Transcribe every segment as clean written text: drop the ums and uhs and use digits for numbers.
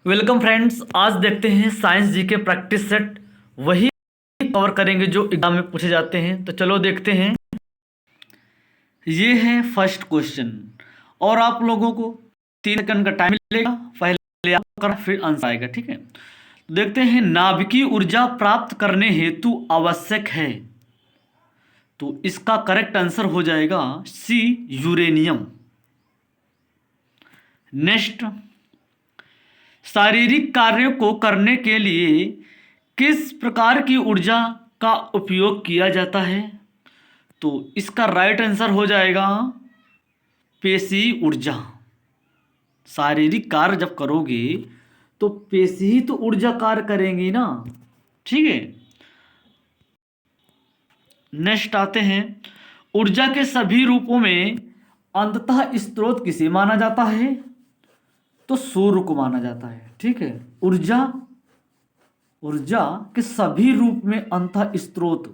Welcome friends. आज देखते हैं साइंस जी के प्रैक्टिस सेट, वही कवर करेंगे जो एग्जाम में पूछे जाते हैं। तो चलो देखते हैं। ये है फर्स्ट क्वेश्चन और आप लोगों को 3 सेकंड का टाइम मिलेगा। पहले आप कर फिर आंसर आएगा, ठीक है। तो देखते हैं, नाभिकीय ऊर्जा प्राप्त करने हेतु आवश्यक है। तो इसका करेक्ट आंसर हो जाएगा सी, यूरेनियम। नेक्स्ट, शारीरिक कार्यों को करने के लिए किस प्रकार की ऊर्जा का उपयोग किया जाता है? तो इसका राइट आंसर हो जाएगा पेशीय ऊर्जा। शारीरिक कार्य जब करोगे तो पेशी ही तो ऊर्जा कार्य करेंगी ना, ठीक है। नेक्स्ट आते हैं, ऊर्जा के सभी रूपों में अंततः स्रोत किसे माना जाता है? तो सूर्य को माना जाता है, ठीक है। ऊर्जा के सभी रूप में अंतः स्रोत,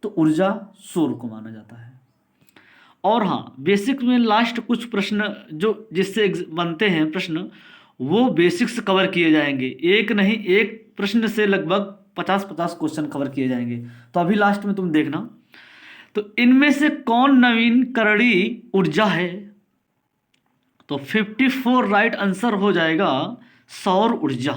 तो ऊर्जा सूर्य को माना जाता है। और हाँ, बेसिक में लास्ट कुछ प्रश्न जो जिससे बनते हैं प्रश्न, वो बेसिक्स कवर किए जाएंगे। एक नहीं, एक प्रश्न से लगभग 50-50 क्वेश्चन कवर किए जाएंगे। तो अभी लास्ट में तुम देखना। तो इनमें से कौन नवीकरणीय ऊर्जा है? तो 54 राइट आंसर हो जाएगा सौर ऊर्जा।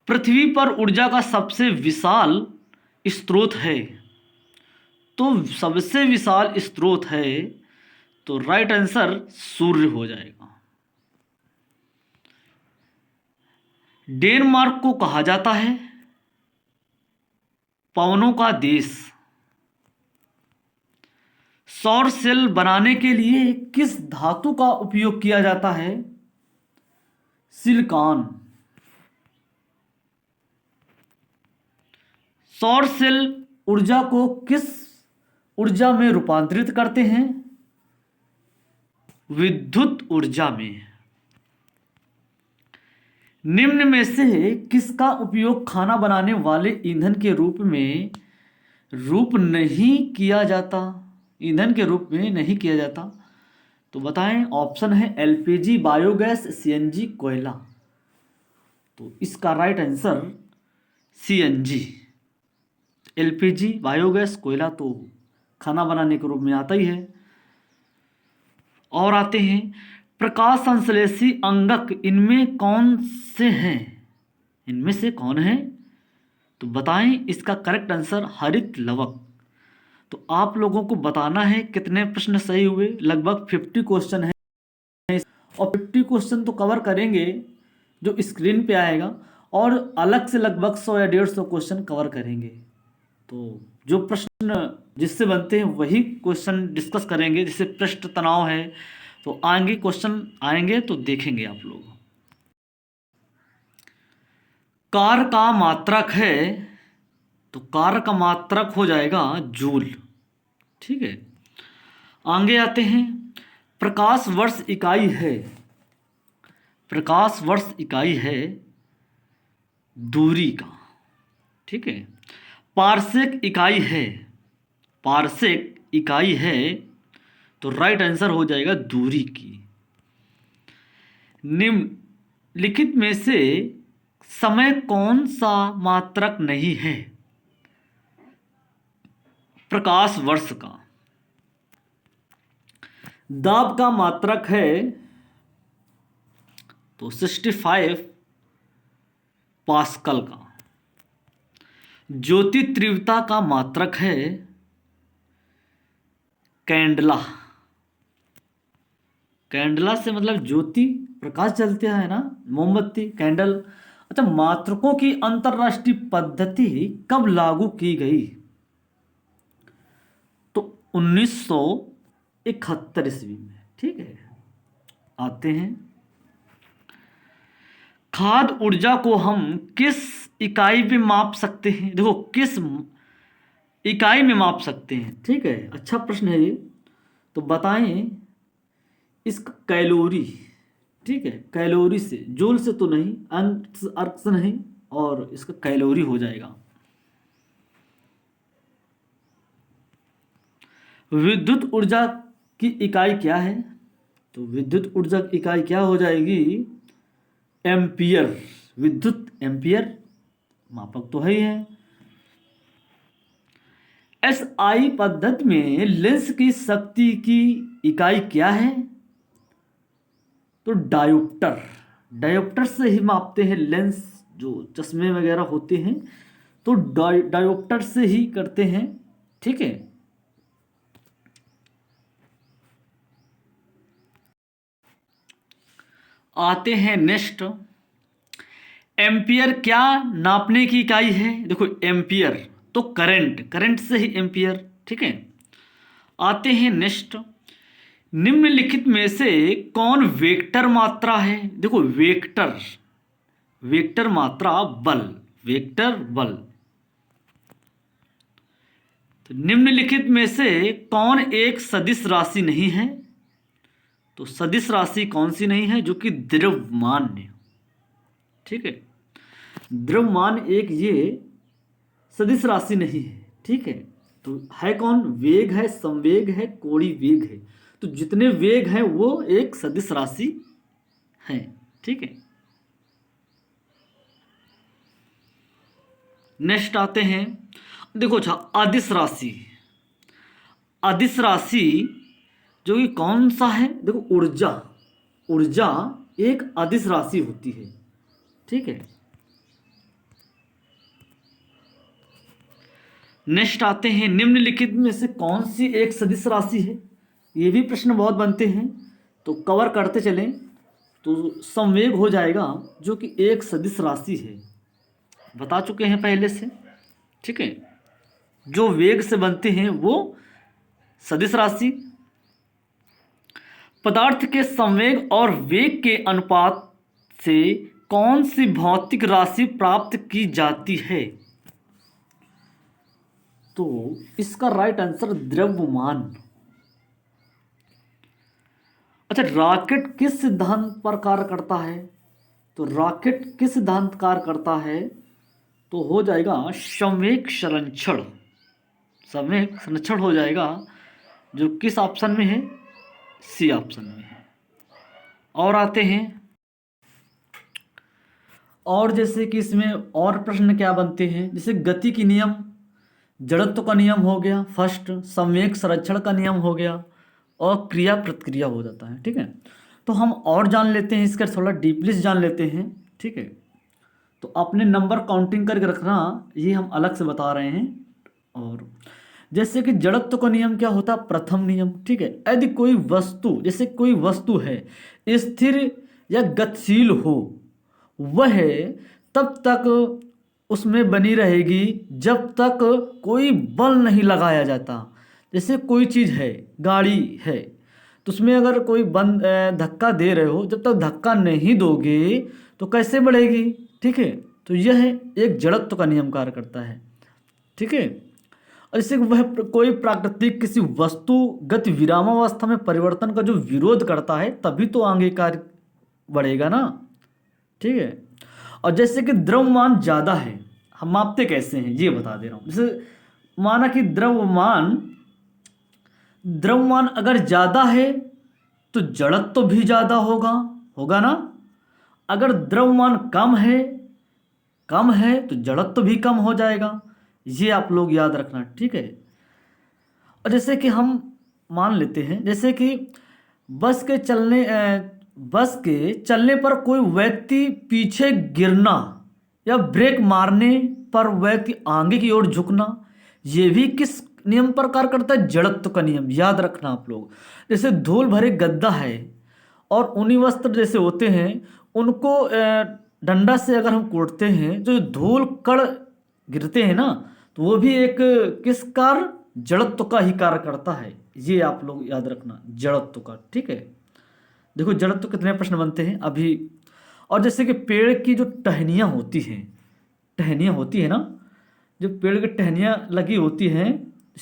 पृथ्वी पर ऊर्जा का सबसे विशाल स्रोत है, तो सबसे विशाल स्रोत है, तो राइट आंसर सूर्य हो जाएगा। डेनमार्क को कहा जाता है पवनों का देश। सौर सेल बनाने के लिए किस धातु का उपयोग किया जाता है? सिलिकॉन। सौर सेल ऊर्जा को किस ऊर्जा में रूपांतरित करते हैं? विद्युत ऊर्जा में। निम्न में से किसका उपयोग खाना बनाने वाले ईंधन के रूप नहीं किया जाता? ईंधन के रूप में नहीं किया जाता, तो बताएं। ऑप्शन है एलपीजी, बायोगैस, सीएनजी, कोयला। तो इसका right answer CNG. LPG, biogas, कोयला तो खाना बनाने के रूप में आता ही है। और आते हैं, प्रकाश संश्लेषी अंगक इनमें कौन से हैं? इनमें से कौन है? तो बताएं। इसका करेक्ट आंसर हरित लवक। तो आप लोगों को बताना है कितने प्रश्न सही हुए। लगभग 50 क्वेश्चन है और 50 क्वेश्चन तो कवर करेंगे जो स्क्रीन पे आएगा, और अलग से लगभग 100 या 150 क्वेश्चन कवर करेंगे। तो जो प्रश्न जिससे बनते हैं वही क्वेश्चन डिस्कस करेंगे। जैसे पृष्ठ तनाव है, तो आगे क्वेश्चन आएंगे तो देखेंगे आप लोग। कार्य का मात्रक है, तो कार्य का मात्रक हो जाएगा जूल, ठीक है। आगे आते हैं, प्रकाश वर्ष इकाई है। प्रकाश वर्ष इकाई है दूरी का, ठीक है। पारसेक इकाई है, पारसेक इकाई है, तो राइट आंसर हो जाएगा दूरी की। निम्नलिखित में से समय कौन सा मात्रक नहीं है? प्रकाश वर्ष का। दाब का मात्रक है तो 65 पास्कल का। ज्योति तीव्रता का मात्रक है कैंडला। कैंडला से मतलब ज्योति, प्रकाश जलते है ना, मोमबत्ती, कैंडल। अच्छा, मात्रकों की अंतरराष्ट्रीय पद्धति कब लागू की गई? तो 1971 ईस्वी में, ठीक है। आते हैं, खाद्य ऊर्जा को हम किस इकाई में माप सकते हैं? देखो, किस इकाई में माप सकते हैं, ठीक है। अच्छा प्रश्न है ये। तो बताएं इसका कैलोरी, ठीक है। कैलोरी से, जूल से तो नहीं, अर्क से नहीं, और इसका कैलोरी हो जाएगा। विद्युत ऊर्जा की इकाई क्या है? तो विद्युत ऊर्जा की इकाई क्या हो जाएगी? एम्पियर। विद्युत एम्पियर मापक तो है ही है। एसआई पद्धति में लेंस की शक्ति की इकाई क्या है? तो डायोप्टर। डायोप्टर से ही मापते हैं लेंस, जो चश्मे वगैरह होते हैं तो डायोप्टर से ही करते हैं। ठीक है। आते हैं नेक्स्ट, एम्पियर क्या नापने की इकाई है? देखो एम्पियर तो करंट, करंट से ही एम्पियर। ठीक है। आते हैं नेक्स्ट, निम्नलिखित में से कौन वेक्टर मात्रा है? देखो वेक्टर, वेक्टर मात्रा बल, वेक्टर बल। तो निम्नलिखित में से कौन एक सदिश राशि नहीं है? तो सदिश राशि कौन सी नहीं है? जो कि द्रव्यमान। ठीक है। द्रव्यमान एक ये सदिश राशि नहीं है। ठीक है। तो है कौन? वेग है, संवेग है, कोणीय वेग है। तो जितने वेग हैं वो एक सदिश राशि है। ठीक है। नेक्स्ट आते हैं, देखो अच्छा, अदिश राशि। अदिश राशि जो कि कौन सा है? देखो ऊर्जा, ऊर्जा एक अदिश राशि होती है। ठीक है। नेक्स्ट आते हैं, निम्नलिखित में से कौन सी एक सदिश राशि है? ये भी प्रश्न बहुत बनते हैं, तो कवर करते चलें तो संवेग हो जाएगा, जो कि एक सदिश राशि है। बता चुके हैं पहले से। ठीक है। जो वेग से बनते हैं वो सदिश राशि। पदार्थ के संवेग और वेग के अनुपात से कौन सी भौतिक राशि प्राप्त की जाती है? तो इसका राइट आंसर द्रव्यमान। अच्छा, रॉकेट किस सिद्धांत पर कार्य करता है? तो रॉकेट किस सिद्धांत कार्य करता है? तो हो जाएगा संवेग संरक्षण। संवेग संरक्षण हो जाएगा, जो किस ऑप्शन में है? सी ऑप्शन में है। और आते हैं, और जैसे कि इसमें और प्रश्न क्या बनते हैं, जैसे गति की नियम, जड़त्व का नियम हो गया फर्स्ट, संवेग संरक्षण का नियम हो गया, और क्रिया प्रतिक्रिया हो जाता है। ठीक है। तो हम और जान लेते हैं, इसका थोड़ा डीपली से जान लेते हैं। ठीक है। तो अपने नंबर काउंटिंग करके रखना, ये हम अलग से बता रहे हैं। और जैसे कि जड़त्व का नियम क्या होता है? प्रथम नियम। ठीक है। यदि कोई वस्तु, जैसे कोई वस्तु है स्थिर या गतिशील हो, वह तब तक उसमें बनी रहेगी जब तक कोई बल नहीं लगाया जाता। जैसे कोई चीज़ है, गाड़ी है, तो उसमें अगर कोई धक्का दे रहे हो, जब तक धक्का नहीं दोगे तो कैसे बढ़ेगी? ठीक है। तो यह एक जड़त्व का नियम कार्य करता है। ठीक है। और इससे वह कोई प्राकृतिक किसी वस्तु गति विरामावस्था में परिवर्तन का जो विरोध करता है, तभी तो आगे कार्य बढ़ेगा ना। ठीक है। और जैसे कि द्रव्यमान ज़्यादा है, हम मापते कैसे हैं ये बता दे रहा हूँ। जैसे माना कि द्रव्यमान अगर ज़्यादा है तो जड़त्व तो भी ज़्यादा होगा, होगा ना। अगर द्रव्यमान कम है तो जड़त्व तो भी कम हो जाएगा। ये आप लोग याद रखना। ठीक है। और जैसे कि हम मान लेते हैं, जैसे कि बस के चलने पर कोई व्यक्ति पीछे गिरना या ब्रेक मारने पर व्यक्ति आगे की ओर झुकना, ये भी किस नियम पर कार्य करता है? जड़त्व का नियम। याद रखना आप लोग। जैसे धूल भरे गद्दा है और ऊनी वस्त्र जैसे होते हैं, उनको डंडा से अगर हम कोड़ते हैं, जो धूल कण गिरते हैं ना, तो वो भी एक किस कार्य? जड़त्व का ही कार्य करता है। ये आप लोग याद रखना, जड़त्व का। ठीक है। देखो जड़त्व कितने प्रश्न बनते हैं अभी। और जैसे कि पेड़ की जो टहनियाँ होती है ना, जो पेड़ की टहनियाँ लगी होती हैं,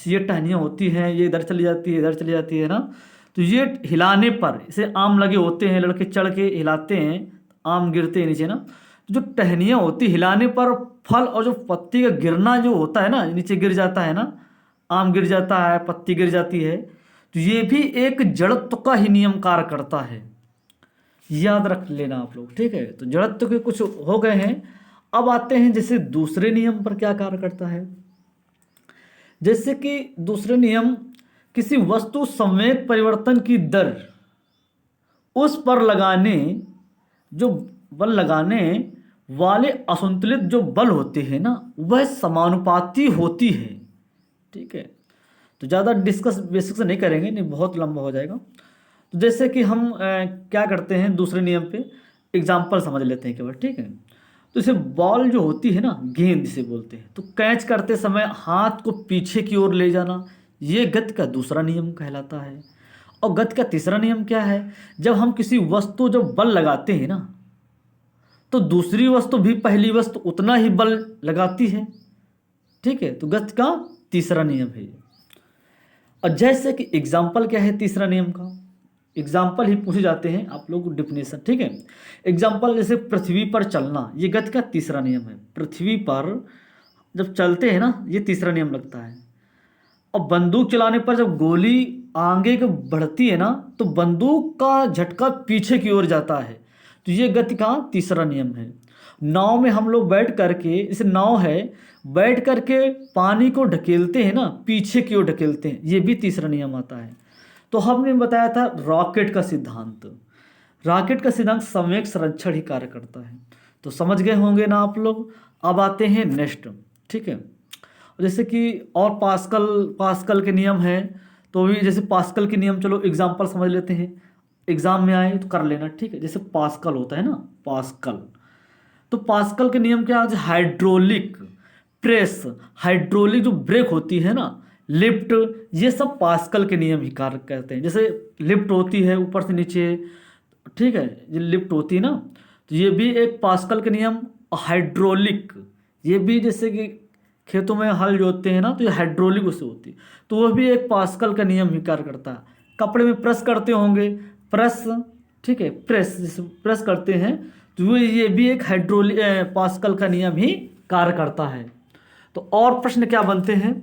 ये टहनियाँ होती हैं, ये इधर चली जाती है, इधर चली जाती है ना, तो ये हिलाने पर, इसे आम लगे होते हैं, लड़के चढ़ के हिलाते हैं, आम गिरते हैं नीचे ना। तो जो टहनियाँ होती, हिलाने पर फल और जो पत्ती का गिरना जो होता है ना, नीचे गिर जाता है ना, आम गिर जाता है, पत्ती गिर जाती है, तो ये भी एक जड़त्व का ही नियम कार्य करता है, याद रख लेना आप लोग, ठीक है। तो जड़त्व के कुछ हो गए हैं। अब आते हैं जैसे दूसरे नियम पर क्या कार्य करता है। जैसे कि दूसरे नियम, किसी वस्तु संवेग परिवर्तन की दर उस पर लगाने जो बल लगाने वाले असंतुलित जो बल होते हैं ना, वह समानुपाती होती है, ठीक है। तो ज़्यादा डिस्कस बेसिक से नहीं करेंगे, नहीं बहुत लंबा हो जाएगा। तो जैसे कि हम क्या करते हैं दूसरे नियम पे एग्जाम्पल समझ लेते हैं केवल, ठीक है। तो जैसे बॉल जो होती है ना, गेंद जिसे बोलते हैं, तो कैच करते समय हाथ को पीछे की ओर ले जाना, ये गति का दूसरा नियम कहलाता है। और गति का तीसरा नियम क्या है, जब हम किसी वस्तु जब बल लगाते हैं ना, तो दूसरी वस्तु भी पहली वस्तु उतना ही बल लगाती है, ठीक है। तो गति का तीसरा नियम है ये। और जैसे कि एग्जाम्पल क्या है तीसरा नियम का, एग्जाम्पल ही पूछे जाते हैं आप लोग डिफिनेशन, ठीक है। एग्जाम्पल जैसे पृथ्वी पर चलना, ये गति का तीसरा नियम है। पृथ्वी पर जब चलते हैं ना, ये तीसरा नियम लगता है। और बंदूक चलाने पर जब गोली आगे को बढ़ती है ना, तो बंदूक का झटका पीछे की ओर जाता है, तो ये गति का तीसरा नियम है। नाव में हम लोग बैठ करके, इस नाव है, बैठ करके पानी को ढकेलते हैं ना, पीछे की ओर ढकेलते हैं, ये भी तीसरा नियम आता है। तो हमने बताया था रॉकेट का सिद्धांत, रॉकेट का सिद्धांत संवेग संरक्षण ही कार्य करता है। तो समझ गए होंगे ना आप लोग। अब आते हैं नेक्स्ट, ठीक है। जैसे कि और पास्कल के नियम हैं, तो भी जैसे पास्कल के नियम, चलो एग्जाम्पल समझ लेते हैं, एग्जाम में आए तो कर लेना, ठीक है। जैसे पास्कल होता है ना, पास्कल, तो पास्कल के नियम क्या है, हाइड्रोलिक प्रेस, हाइड्रोलिक जो ब्रेक होती है ना, लिफ्ट, ये सब पास्कल के नियम ही कार्य करते हैं। जैसे लिफ्ट होती है ऊपर से नीचे, ठीक है, ये लिफ्ट होती है ना, तो ये भी एक पास्कल के नियम। हाइड्रोलिक, ये भी जैसे कि खेतों में हल जोतते हैं ना, तो ये हाइड्रोलिक उससे होती है, तो वह भी एक पास्कल का नियम ही कार्य करता है। कपड़े में प्रेस करते होंगे, प्रेस, ठीक है, प्रेस जैसे प्रेस करते हैं, तो ये भी एक हाइड्रोलिक पास्कल का नियम ही कार्य करता है। तो और प्रश्न क्या बनते हैं,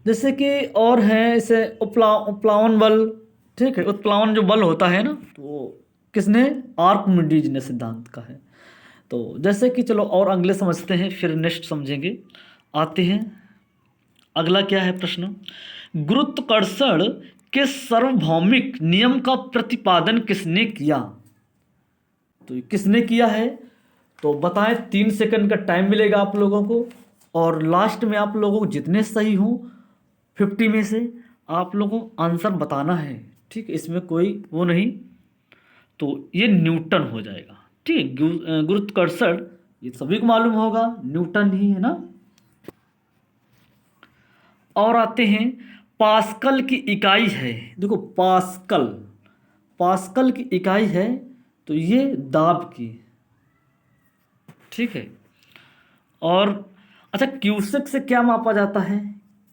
जैसे कि और है इसे उत्प्लावन बल, ठीक है। उत्प्लावन जो बल होता है ना, तो किसने, आर्किमिडीज ने सिद्धांत का है। तो जैसे कि चलो और अगले समझते हैं, फिर नेक्स्ट समझेंगे। आते हैं अगला क्या है प्रश्न, गुरुत्वाकर्षण के सार्वभौमिक नियम का प्रतिपादन किसने किया। तो किसने किया है, तो बताएं। 3 सेकंड का टाइम मिलेगा आप लोगों को, और लास्ट में आप लोगों को जितने सही हों 50 में से आप लोगों को आंसर बताना है, ठीक है। इसमें कोई वो नहीं, तो ये न्यूटन हो जाएगा, ठीक। गुरुत्वाकर्षण ये सभी को मालूम होगा, न्यूटन ही है ना। और आते हैं पास्कल की इकाई है, देखो पास्कल, पास्कल की इकाई है, तो ये दाब की, ठीक है। और अच्छा, क्यूसेक से क्या मापा जाता है,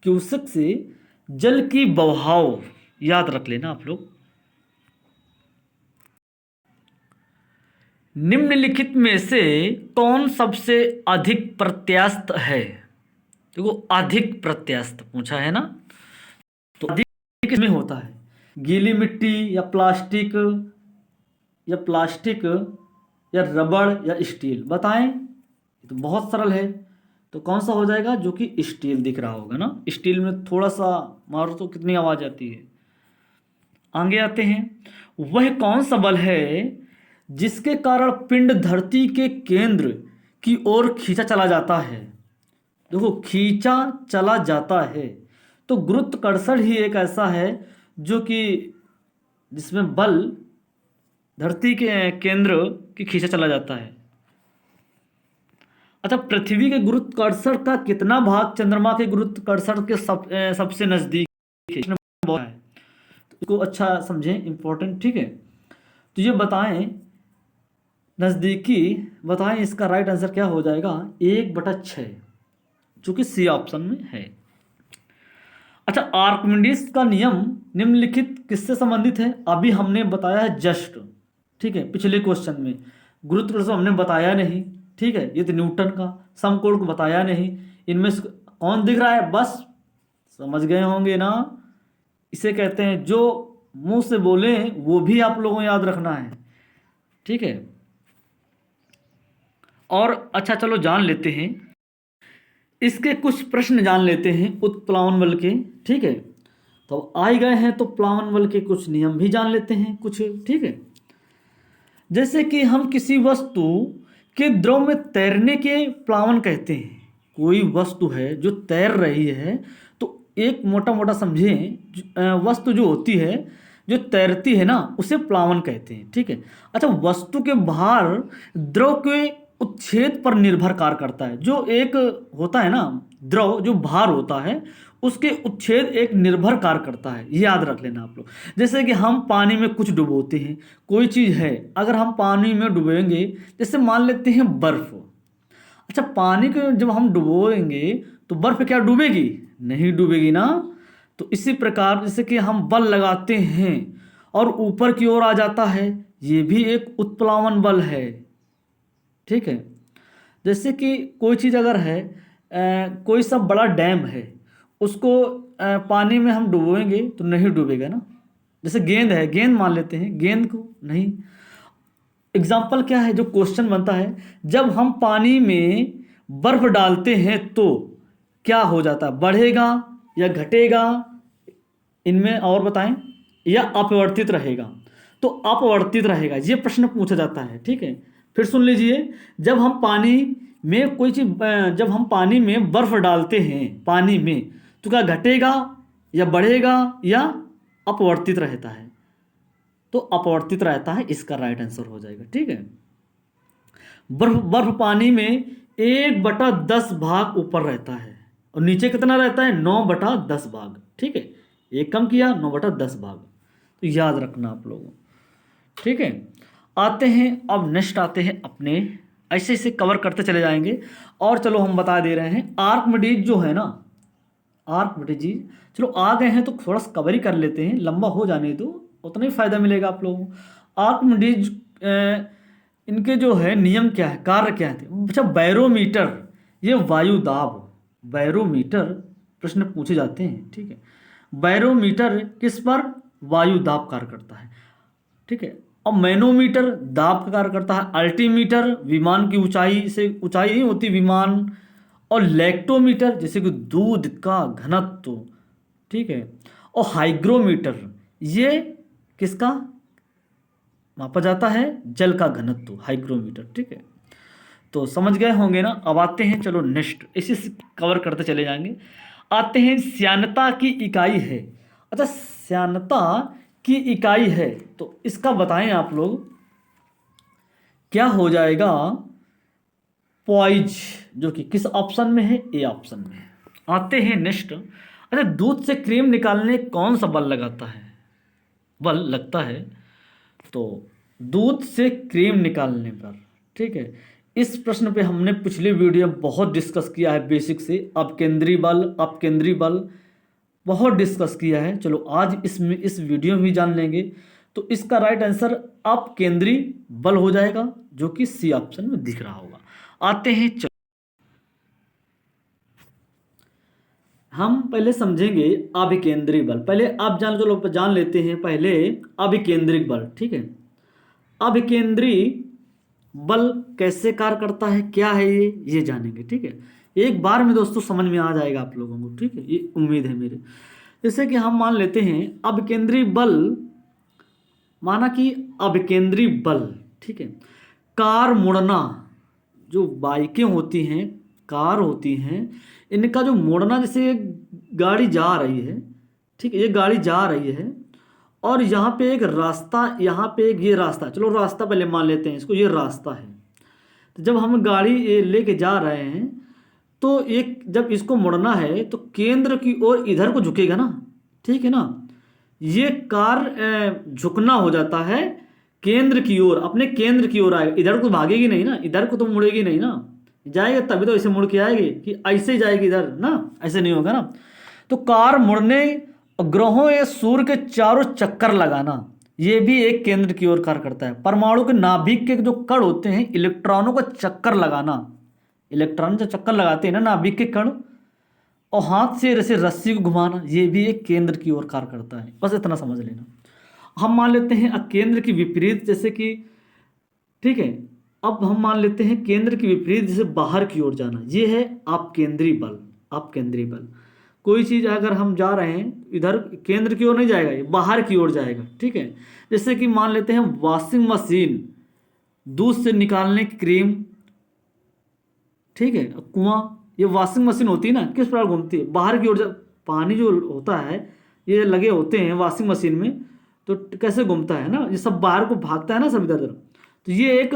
क्यूसेक से जल की बहाव, याद रख लेना आप लोग। निम्नलिखित में से कौन सबसे अधिक प्रत्यास्थ है, देखो अधिक प्रत्यास्थ पूछा है ना, तो अधिक किसमें होता है, गीली मिट्टी या प्लास्टिक या रबड़ या स्टील, बताएं। ये तो बहुत सरल है, तो कौन सा हो जाएगा, जो कि स्टील दिख रहा होगा ना, स्टील में थोड़ा सा मारो तो कितनी आवाज आती है। आगे आते हैं, वह कौन सा बल है जिसके कारण पिंड धरती के केंद्र की ओर खींचा चला जाता है, देखो खींचा चला जाता है। तो गुरुत्वाकर्षण ही एक ऐसा है जो कि जिसमें बल धरती के केंद्र की खींचा चला जाता है। अच्छा, पृथ्वी के गुरुत्वाकर्षण का कितना भाग चंद्रमा के गुरुत्वाकर्षण के सबसे नजदीक है, बहुत है, तो इसको अच्छा समझें, इंपॉर्टेंट, ठीक है। तो ये बताएं, नजदीकी बताएं, इसका राइट आंसर क्या हो जाएगा, 1/6, जो कि सी ऑप्शन में है। अच्छा, आर्किमिडीज का नियम निम्नलिखित किससे संबंधित है, अभी हमने बताया है जस्ट, ठीक है, पिछले क्वेश्चन में। गुरुत्वाकर्षण हमने बताया नहीं, ठीक है, ये तो न्यूटन का, समकोण को बताया नहीं। इनमें से कौन दिख रहा है, बस समझ गए होंगे ना, इसे कहते हैं, जो मुंह से बोले वो भी आप लोगों को याद रखना है, ठीक है। और अच्छा चलो जान लेते हैं, इसके कुछ प्रश्न जान लेते हैं उत्प्लावन बल के, ठीक है। तो आ ही गए हैं तो प्लावन बल के कुछ नियम भी जान लेते हैं कुछ, ठीक है। जैसे कि हम किसी वस्तु के द्रव में तैरने के प्लावन कहते हैं। कोई वस्तु है जो तैर रही है, तो एक मोटा मोटा समझें, वस्तु जो होती है जो तैरती है ना, उसे प्लावन कहते हैं, ठीक है। अच्छा, वस्तु के भार द्रव के उच्छेद पर निर्भर कार्य करता है। जो एक होता है ना द्रव, जो भार होता है उसके उच्छेद एक निर्भर कार्य करता है, ये याद रख लेना आप लोग। जैसे कि हम पानी में कुछ डुबोते हैं, कोई चीज़ है, अगर हम पानी में डुबोएंगे, जैसे मान लेते हैं बर्फ। अच्छा, पानी को जब हम डुबोएंगे तो बर्फ क्या डूबेगी? नहीं डूबेगी ना। तो इसी प्रकार जैसे कि हम बल लगाते हैं और ऊपर की ओर आ जाता है, ये भी एक उत्प्लावन बल है, ठीक है। जैसे कि कोई चीज़ अगर है, कोई सा बड़ा डैम है, उसको पानी में हम डुबोएंगे तो नहीं डूबेगा ना। जैसे गेंद है, गेंद मान लेते हैं, गेंद को नहीं। एग्जाम्पल क्या है जो क्वेश्चन बनता है, जब हम पानी में बर्फ डालते हैं तो क्या हो जाता है? बढ़ेगा या घटेगा? इनमें और बताएं, या अपवर्तित रहेगा? तो अपवर्तित रहेगा, ये प्रश्न पूछा जाता है, ठीक है। फिर सुन लीजिए, जब हम पानी में कोई चीज़, जब हम पानी में बर्फ डालते हैं पानी में, तो क्या घटेगा या बढ़ेगा या अपवर्तित रहता है? तो अपवर्तित रहता है, इसका राइट आंसर हो जाएगा, ठीक है। बर्फ बर्फ पानी में 1/10 भाग ऊपर रहता है और नीचे कितना रहता है? 9/10 भाग, ठीक है। एक कम किया, 9/10 भाग, तो याद रखना आप लोगों, ठीक है। आते हैं अब नेक्स्ट, आते हैं अपने, ऐसे ऐसे कवर करते चले जाएंगे। और चलो हम बता दे रहे हैं, आर्कमिडीज जो है ना, आर्कमिडीज, चलो आ गए हैं तो थोड़ा सा कवर ही कर लेते हैं, लंबा हो जाने दो, उतना ही फायदा मिलेगा आप लोगों को। आर्कमिडीज, इनके जो है नियम क्या है, कार्य क्या है? अच्छा, बैरोमीटर, ये वायु दाब, बैरोमीटर प्रश्न पूछे जाते हैं, ठीक है। बैरोमीटर किस पर? वायु दाब कार्य करता है, ठीक है। और मैनोमीटर दाब का कार्य करता है। अल्टीमीटर विमान की ऊंचाई से, ऊंचाई नहीं होती विमान। और लैक्टोमीटर जैसे कि दूध का घनत्व, ठीक है। और हाइग्रोमीटर, ये किसका मापा जाता है? जल का घनत्व, हाइग्रोमीटर, ठीक है। तो समझ गए होंगे ना। अब आते हैं, चलो नेक्स्ट, इसी से कवर करते चले जाएंगे। आते हैं, श्यानता की इकाई है। अच्छा, श्यानता की इकाई है तो इसका बताएं आप लोग, क्या हो जाएगा? पॉइज, जो कि किस ऑप्शन में है? ए ऑप्शन में है। आते हैं नेक्स्ट। अच्छा, दूध से क्रीम निकालने कौन सा बल लगाता है, बल लगता है? तो दूध से क्रीम निकालने पर, ठीक है। इस प्रश्न पे हमने पिछले वीडियो में बहुत डिस्कस किया है, बेसिक से अपकेंद्री बल, अपकेंद्री बल बहुत डिस्कस किया है। चलो आज इसमें इस वीडियो में भी जान लेंगे। तो इसका राइट आंसर अपकेंद्री बल हो जाएगा, जो कि सी ऑप्शन में दिख रहा होगा। आते हैं, चलो हम पहले समझेंगे अभिकेंद्री बल। पहले आप जान लेते हैं पहले अभिकेंद्रिक बल, ठीक है। अभिकेंद्री बल कैसे कार्य करता है, क्या है ये जानेंगे, ठीक है। एक बार में दोस्तों समझ में आ जाएगा आप लोगों को, ठीक है, ये उम्मीद है मेरे। जैसे कि हम मान लेते हैं अभिकेंद्री बल, माना कि अभिकेंद्री बल, ठीक है। कार मुड़ना, जो बाइकें होती हैं, कार होती हैं, इनका जो मुड़ना, जैसे गाड़ी जा रही है, ठीक है, ये गाड़ी जा रही है और यहाँ पे एक रास्ता, यहाँ पे एक ये रास्ता, चलो रास्ता पहले मान लेते हैं इसको, ये रास्ता है। तो जब हम गाड़ी ये लेके जा रहे हैं तो एक, जब इसको मुड़ना है तो केंद्र की ओर इधर को झुकेगा ना, ठीक है ना। ये कार झुकना हो जाता है केंद्र की ओर, अपने केंद्र की ओर आएगा, इधर को भागेगी नहीं ना, इधर को तो मुड़ेगी नहीं ना, जाएगा तभी तो ऐसे मुड़ के आएगी, कि ऐसे ही जाएगी इधर ना, ऐसे नहीं होगा ना। तो कार मुड़ने, ग्रहों या सूर्य के चारों चक्कर लगाना, ये भी एक केंद्र की ओर कार्य करता है। परमाणु के नाभिक के जो कण होते हैं, इलेक्ट्रॉनों का चक्कर लगाना, इलेक्ट्रॉन जो चक्कर लगाते हैं ना नाभिक के कण, और हाथ से जैसे रस्सी को घुमाना, ये भी एक केंद्र की ओर कार्य करता है। बस इतना समझ लेना। हम मान लेते हैं केंद्र की विपरीत, जैसे कि ठीक है, अब हम मान लेते हैं केंद्र की विपरीत जैसे बाहर की ओर जाना, ये है अपकेंद्री बल। अपकेंद्री बल, कोई चीज़ अगर हम जा रहे हैं इधर, केंद्र की ओर नहीं जाएगा, ये बाहर की ओर जाएगा। ठीक है, जैसे कि मान लेते हैं वॉशिंग मशीन, दूध से निकालने की क्रीम, ठीक है, कुआं, ये वॉशिंग मशीन होती है ना, किस प्रकार घूमती है बाहर की ओर। पानी जो होता है ये लगे होते हैं वॉशिंग मशीन में, तो कैसे घूमता है ना, ये सब बाहर को भागता है ना सब इधर उधर। तो ये एक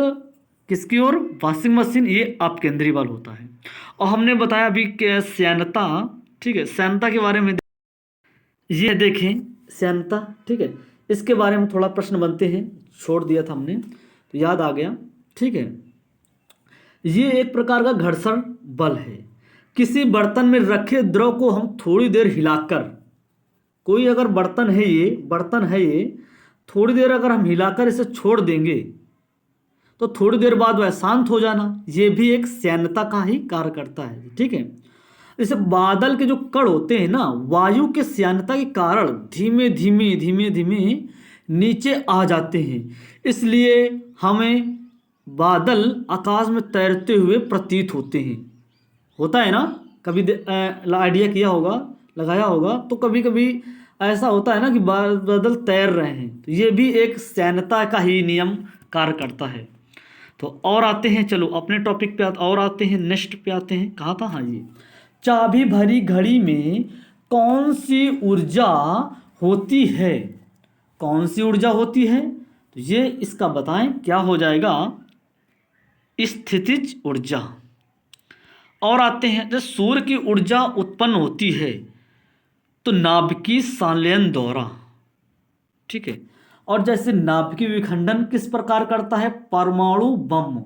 किसकी ओर, वॉशिंग मशीन, ये अपकेंद्री बल होता है। और हमने बताया अभी श्यानता, ठीक है, श्यानता के बारे में ये देखें, श्यानता, ठीक है, इसके बारे में थोड़ा प्रश्न बनते हैं, छोड़ दिया था हमने तो याद आ गया। ठीक है, ये एक प्रकार का घर्षण बल है। किसी बर्तन में रखे द्रव को हम थोड़ी देर हिलाकर, कोई अगर बर्तन है, ये बर्तन है, ये थोड़ी देर अगर हम हिलाकर इसे छोड़ देंगे तो थोड़ी देर बाद वह शांत हो जाना, ये भी एक श्यानता का ही कार्य करता है। ठीक है, जैसे बादल के जो कण होते हैं ना, वायु के श्यानता के कारण धीमे धीमे धीमे धीमे नीचे आ जाते हैं, इसलिए हमें बादल आकाश में तैरते हुए प्रतीत होते हैं। होता है ना, कभी आइडिया किया होगा, लगाया होगा, तो कभी कभी ऐसा होता है ना कि बादल तैर रहे हैं, तो ये भी एक श्यानता का ही नियम कार्य करता है। तो और आते हैं, चलो अपने टॉपिक पे और आते हैं, नेक्स्ट पे आते हैं, कहाँ था, हाँ जी, चाबी भरी घड़ी में कौन सी ऊर्जा होती है, कौन सी ऊर्जा होती है, तो ये इसका बताएं क्या हो जाएगा, स्थितिज ऊर्जा। और आते हैं, जब सूर्य की ऊर्जा उत्पन्न होती है तो नाभिकीय संलयन द्वारा। ठीक है, और जैसे नाभिकीय विखंडन किस प्रकार करता है, परमाणु बम,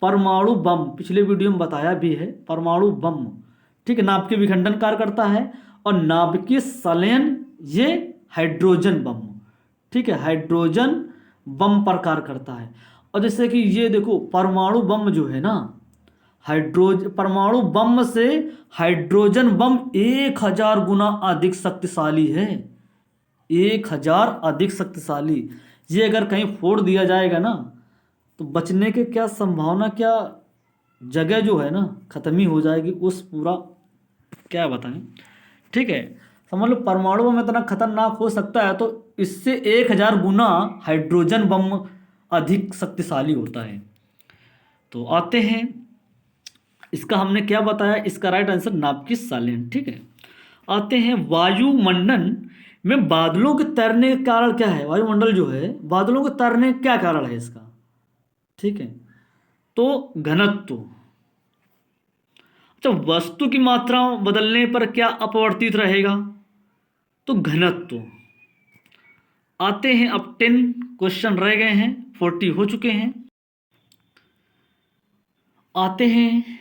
परमाणु बम पिछले वीडियो में बताया भी है, परमाणु बम, ठीक है, नाभिकीय विखंडन कार्य करता है। और नाभिकीय संलयन ये हाइड्रोजन बम, ठीक है, हाइड्रोजन बम पर कार्य करता है। और जैसे कि ये देखो परमाणु बम जो है ना, परमाणु बम से हाइड्रोजन बम 1000 गुना अधिक शक्तिशाली है, 1000 अधिक शक्तिशाली। ये अगर कहीं फोड़ दिया जाएगा ना तो बचने के क्या संभावना, क्या जगह जो है ना खत्म ही हो जाएगी उस पूरा, क्या बताएं। ठीक है, समझ लो परमाणु बम इतना खतरनाक हो सकता है, तो इससे 1000 गुना हाइड्रोजन बम अधिक शक्तिशाली होता है। तो आते हैं, इसका हमने क्या बताया, इसका राइट आंसर नाभिकीय संलयन। ठीक है, आते हैं, वायुमंडल में बादलों के तैरने का कारण क्या है, वायुमंडल जो है बादलों के तैरने का क्या कारण है इसका, ठीक है, तो घनत्व। अच्छा, वस्तु की मात्रा बदलने पर क्या अपवर्तित रहेगा, तो घनत्व। आते हैं, अब 10 क्वेश्चन रह गए हैं, 40 हो चुके हैं। आते हैं,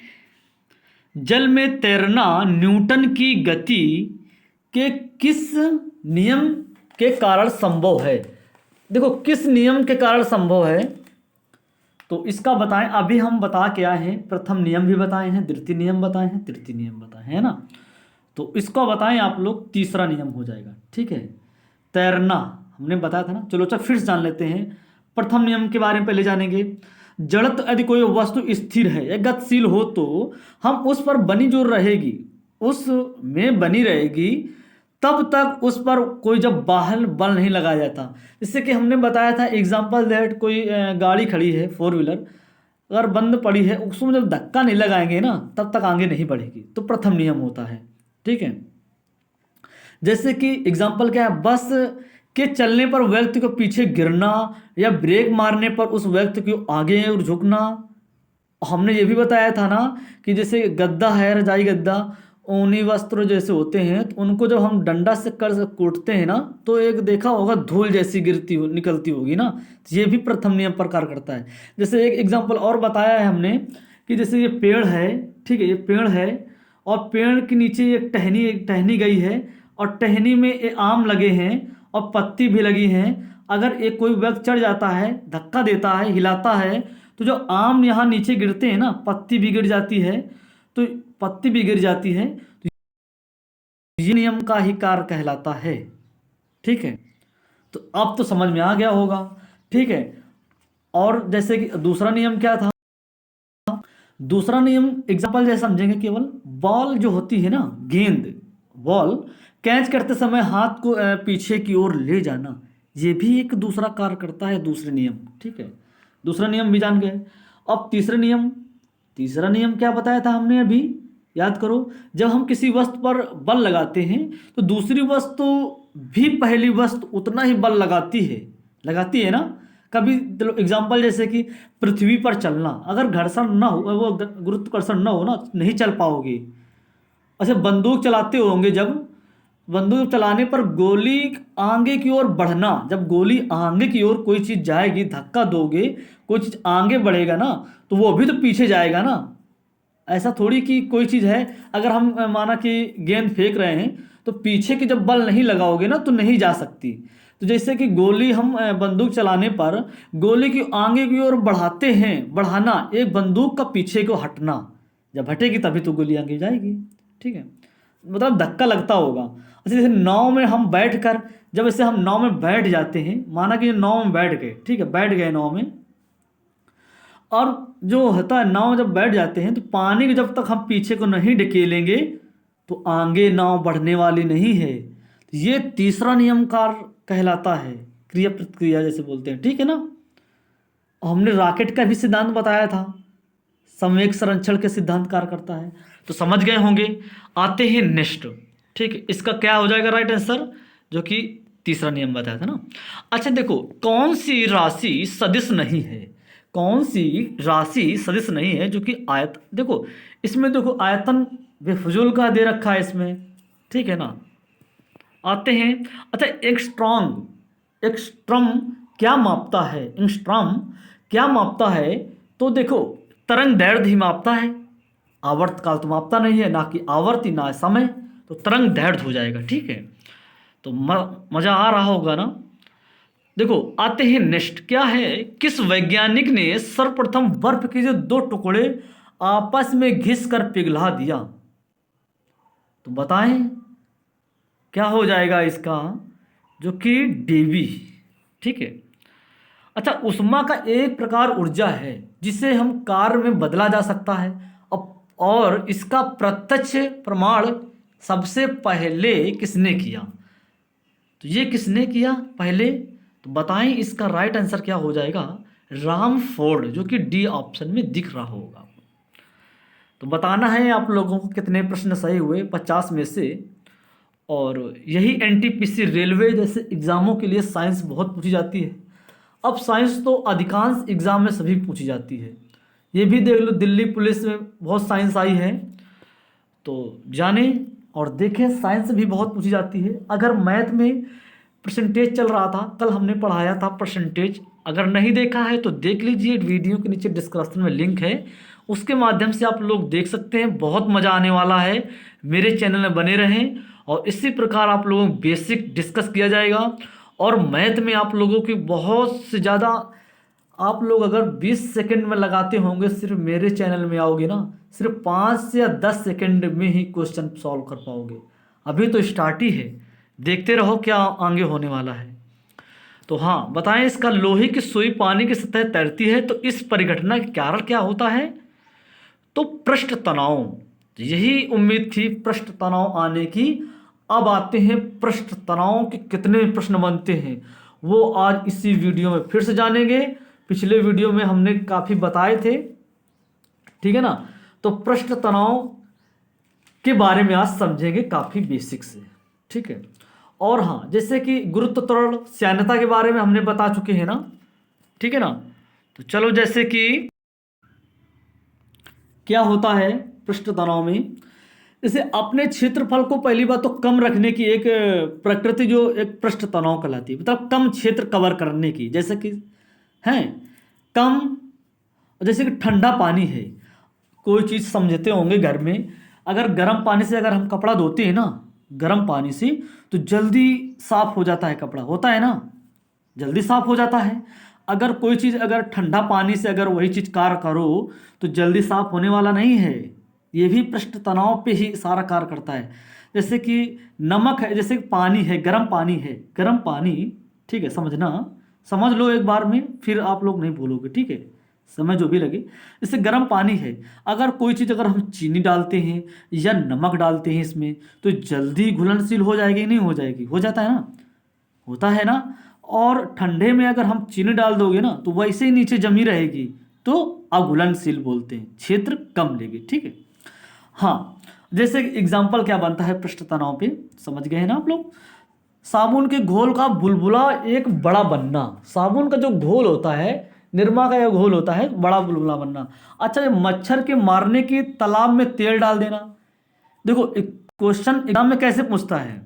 जल में तैरना न्यूटन की गति के किस नियम के कारण संभव है, देखो किस नियम के कारण संभव है, तो इसका बताएं। अभी हम बता के आए हैं, प्रथम नियम भी बताए हैं, द्वितीय नियम बताए हैं, तृतीय नियम बताए हैं ना, तो इसको बताएं आप लोग, तीसरा नियम हो जाएगा। ठीक है, तैरना हमने बताया था ना, चलो अच्छा फिर से जान लेते हैं। प्रथम नियम के बारे में पहले जानेंगे। जड़त्व, यदि कोई वस्तु स्थिर है या गतिशील हो तो हम उस पर बनी जो रहेगी, उस में बनी रहेगी तब तक उस पर कोई जब बाहर बल नहीं लगाया जाता। जैसे कि हमने बताया था एग्जाम्पल दैट, कोई गाड़ी खड़ी है 4 व्हीलर, अगर बंद पड़ी है उसमें जब धक्का नहीं लगाएंगे ना तब तक आगे नहीं बढ़ेगी, तो प्रथम नियम होता है। ठीक है, जैसे कि एग्जाम्पल क्या है, बस के चलने पर व्यक्ति को पीछे गिरना या ब्रेक मारने पर उस व्यक्ति को आगे और झुकना। हमने ये भी बताया था ना कि जैसे गद्दा है, रजाई गद्दा, ऊनी वस्त्र जैसे होते हैं, तो उनको जब हम डंडा से कर कूटते हैं ना तो एक देखा होगा धूल जैसी गिरती हो निकलती होगी ना, तो ये भी प्रथम नियम पर कार्य करता है। जैसे एक एग्जाम्पल और बताया है हमने कि जैसे ये पेड़ है, ठीक है, ये पेड़ है और पेड़ के नीचे ये टहनी गई है और टहनी में ये आम लगे हैं और पत्ती भी लगी हैं। अगर एक कोई व्यक्ति चढ़ जाता है, धक्का देता है, हिलाता है, तो जो आम यहाँ नीचे गिरते हैं ना, पत्ती भी गिर जाती है, तो पत्ती भी गिर जाती है। ये नियम का ही कार्य कहलाता है। ठीक है, तो अब तो समझ में आ गया होगा। ठीक है, और जैसे कि दूसरा नियम क्या था, दूसरा नियम एग्जांपल जैसे समझेंगे, केवल बॉल जो होती है ना, गेंद, बॉल कैच करते समय हाथ को पीछे की ओर ले जाना, ये भी एक दूसरा कार्य करता है, दूसरे नियम। ठीक है, दूसरा नियम भी जान गए। अब तीसरा नियम क्या बताया था हमने अभी, याद करो। जब हम किसी वस्तु पर बल लगाते हैं तो दूसरी वस्तु भी पहली वस्तु उतना ही बल लगाती है ना। कभी एग्जाम्पल जैसे कि पृथ्वी पर चलना, अगर घर्षण ना हो, वो गुरुत्वाकर्षण ना हो ना, नहीं चल पाओगे। अच्छा, बंदूक चलाते होंगे, जब बंदूक चलाने पर गोली आगे की ओर बढ़ना, जब गोली आगे की ओर कोई चीज़ जाएगी, धक्का दोगे, कोई चीज़ आगे बढ़ेगा ना, तो वो भी तो पीछे जाएगा ना। ऐसा थोड़ी कि कोई चीज़ है, अगर हम माना कि गेंद फेंक रहे हैं तो पीछे की जब बल नहीं लगाओगे ना तो नहीं जा सकती। तो जैसे कि गोली हम बंदूक चलाने पर गोली की आगे की ओर बढ़ाते हैं, बढ़ाना, एक बंदूक का पीछे को हटना, जब हटेगी तभी तो गोली आगे जाएगी। ठीक है, मतलब धक्का लगता होगा। अच्छा, जैसे नाव में हम बैठ कर, जब ऐसे हम नाव में बैठ जाते हैं, माना कि नाव में बैठ गए, ठीक है, बैठ गए नाव में, और जो होता है नाव जब बैठ जाते हैं तो पानी के जब तक हम पीछे को नहीं ढकेलेंगे तो आगे नाव बढ़ने वाली नहीं है। ये तीसरा नियम कार्य कहलाता है, क्रिया प्रतिक्रिया जैसे बोलते हैं। ठीक है ना। हमने रॉकेट का भी सिद्धांत बताया था, संवेग संरक्षण के सिद्धांत कार्य करता है, तो समझ गए होंगे। आते हैं नेक्स्ट। ठीक है, इसका क्या हो जाएगा राइट आंसर, जो कि तीसरा नियम बताया था ना। अच्छा देखो, कौन सी राशि सदिश नहीं है, कौन सी राशि सदिश नहीं है जो कि देखो इसमें, देखो आयतन बेफजूल का दे रखा है इसमें। ठीक है ना। आते हैं, अच्छा एक्स्ट्रम क्या मापता है, एंगस्ट्रॉम क्या मापता है, तो देखो तरंग दैर्ध्य ही मापता है, आवर्त काल तो मापता नहीं है, ना कि आवर्ती ना समय, तो तरंग दैर्ध्य हो जाएगा। ठीक है, तो मज़ा आ रहा होगा ना। देखो आते हैं नेक्स्ट, क्या है, किस वैज्ञानिक ने सर्वप्रथम बर्फ के जो दो टुकड़े आपस में घिस कर पिघला दिया, तो बताएं क्या हो जाएगा इसका, जो कि डीवी। ठीक है। अच्छा, ऊष्मा का एक प्रकार ऊर्जा है जिसे हम कार्य में बदला जा सकता है, और इसका प्रत्यक्ष प्रमाण सबसे पहले किसने किया, तो ये किसने किया पहले, तो बताएं इसका राइट आंसर क्या हो जाएगा, रामफोर्ड, जो कि डी ऑप्शन में दिख रहा होगा। तो बताना है आप लोगों को कितने प्रश्न सही हुए 50 में से। और यही एनटीपीसी रेलवे जैसे एग्ज़ामों के लिए साइंस बहुत पूछी जाती है। अब साइंस तो अधिकांश एग्ज़ाम में सभी पूछी जाती है, ये भी देख लो दिल्ली पुलिस में बहुत साइंस आई है, तो जाने और देखें, साइंस भी बहुत पूछी जाती है। अगर मैथ में परसेंटेज चल रहा था, कल हमने पढ़ाया था परसेंटेज, अगर नहीं देखा है तो देख लीजिए, वीडियो के नीचे डिस्क्रिप्शन में लिंक है, उसके माध्यम से आप लोग देख सकते हैं। बहुत मज़ा आने वाला है, मेरे चैनल में बने रहें। और इसी प्रकार आप लोगों को बेसिक डिस्कस किया जाएगा, और मैथ में आप लोगों की बहुत से ज़्यादा, आप लोग अगर 20 सेकंड में लगाते होंगे, सिर्फ मेरे चैनल में आओगे ना, सिर्फ 5 से या 10 सेकंड में ही क्वेश्चन सॉल्व कर पाओगे। अभी तो स्टार्ट ही है, देखते रहो क्या आगे होने वाला है। तो हाँ बताएं, इसका लोहे की सुई पानी की सतह तैरती है तो इस परिघटना के कारण क्या होता है, तो पृष्ठ तनाव। यही उम्मीद थी पृष्ठ तनाव आने की। अब आते हैं पृष्ठ तनाव के कितने प्रश्न बनते हैं, वो आज इसी वीडियो में फिर से जानेंगे। पिछले वीडियो में हमने काफ़ी बताए थे, ठीक है ना। तो पृष्ठ तनाव के बारे में आज समझेंगे काफ़ी बेसिक से, ठीक है। और हाँ, जैसे कि गुरुत्व त्वरण श्यानता के बारे में हमने बता चुके हैं ना, ठीक है ना। तो चलो, जैसे कि क्या होता है पृष्ठ तनाव में, जैसे अपने क्षेत्रफल को पहली बात तो कम रखने की एक प्रकृति जो एक पृष्ठ तनाव कहलाती है, मतलब कम क्षेत्र कवर करने की। जैसे कि हैं कम, जैसे कि ठंडा पानी है, कोई चीज़ समझते होंगे घर में, अगर गर्म पानी से अगर हम कपड़ा धोते हैं ना, गर्म पानी से, तो जल्दी साफ हो जाता है कपड़ा, होता है ना, जल्दी साफ हो जाता है। अगर कोई चीज़ अगर ठंडा पानी से अगर वही चीज़ कार्य करो तो जल्दी साफ होने वाला नहीं है। ये भी पृष्ठ तनाव पे ही सारा कार्य करता है। जैसे कि नमक है, जैसे पानी है, गर्म पानी है, गर्म पानी, ठीक है, समझना, समझ लो एक बार में, फिर आप लोग नहीं भूलोगे, ठीक है, समय जो भी लगे। जैसे गर्म पानी है, अगर कोई चीज़ अगर हम चीनी डालते हैं या नमक डालते हैं इसमें, तो जल्दी घुलनशील हो जाएगी, नहीं हो जाएगी, हो जाता है ना, होता है ना। और ठंडे में अगर हम चीनी डाल दोगे ना, तो वैसे ही नीचे जमी रहेगी, तो अघुलनशील बोलते हैं, क्षेत्र कम लेगी, ठीक है। हाँ, जैसे एग्जाम्पल क्या बनता है पृष्ठ तनाव पे, समझ गए हैं ना आप लोग। साबुन के घोल का बुलबुला एक बड़ा बनना, साबुन का जो घोल होता है, निरमा का यह घोल होता है, बड़ा बुलबुला बनना। अच्छा, ये मच्छर के मारने के तालाब में तेल डाल देना। देखो क्वेश्चन एग्जाम में कैसे पूछता है,